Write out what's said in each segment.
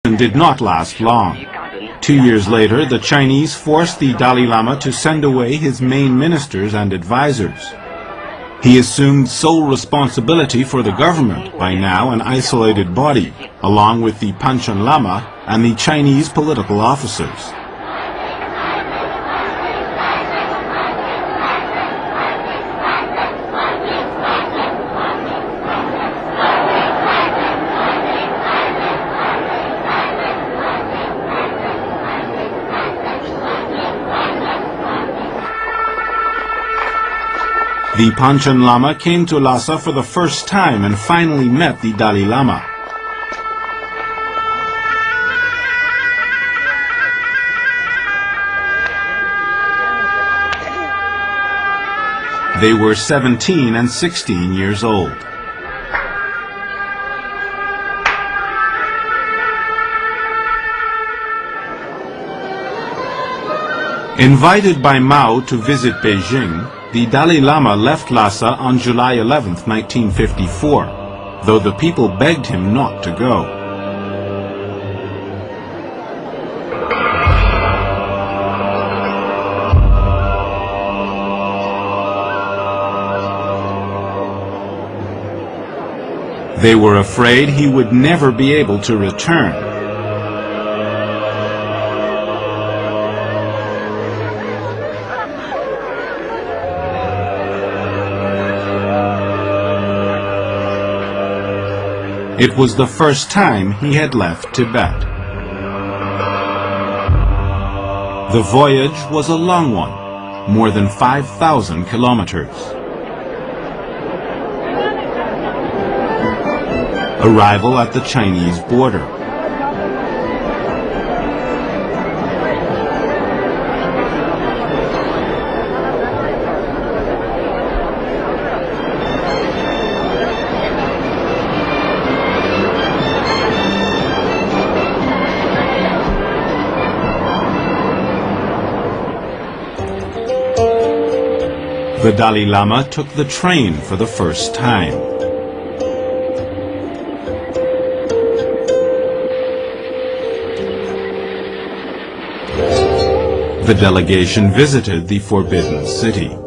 did not last long. 2 years later, the Chinese forced the Dalai Lama to send away his main ministers and advisors. He assumed sole responsibility for the government, by now an isolated body, along with the Panchen Lama and the Chinese political officers. The Panchen Lama came to Lhasa for the first time and finally met the Dalai Lama. They were 17 and 16 years old. Invited by Mao to visit Beijing, the Dalai Lama left Lhasa on July 11, 1954, though the people begged him not to go. They were afraid he would never be able to return. It was the first time he had left Tibet. The voyage was a long one, more than 5,000 kilometers. Arrival at the Chinese border. The Dalai Lama took the train for the first time. The delegation visited the Forbidden City.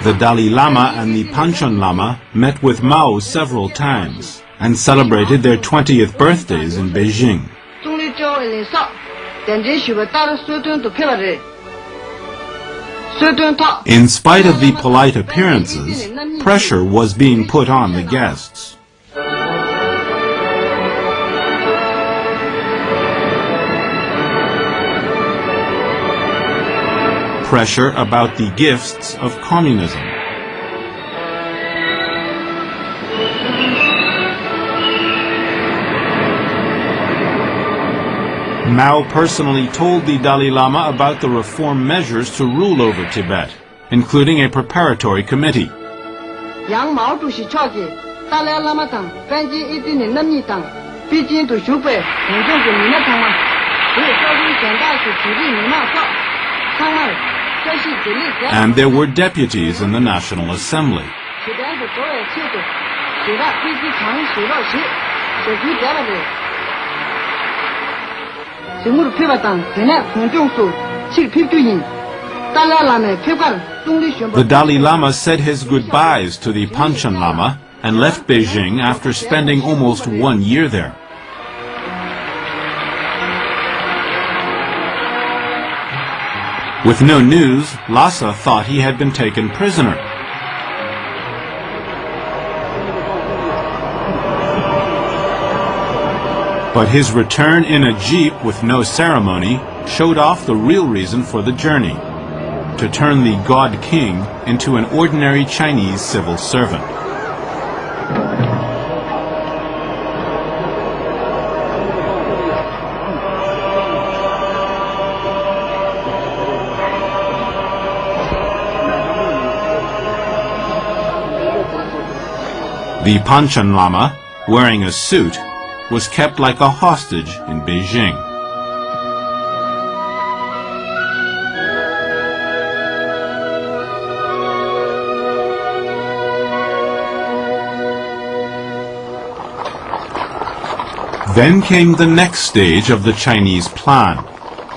The Dalai Lama and the Panchen Lama met with Mao several times and celebrated their 20th birthdays in Beijing. In spite of the polite appearances, pressure was being put on the guests. Pressure about the gifts of communism. Mao personally told the Dalai Lama about the reform measures to rule over Tibet, including a preparatory committee. And there were deputies in the National Assembly. The Dalai Lama said his goodbyes to the Panchen Lama and left Beijing after spending almost 1 year there. With no news, Lhasa thought he had been taken prisoner. But his return in a jeep with no ceremony showed off the real reason for the journey: to turn the God King into an ordinary Chinese civil servant. The Panchen Lama, wearing a suit, was kept like a hostage in Beijing. Then came the next stage of the Chinese plan,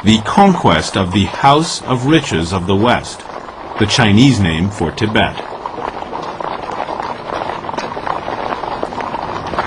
the conquest of the House of Riches of the West, the Chinese name for Tibet.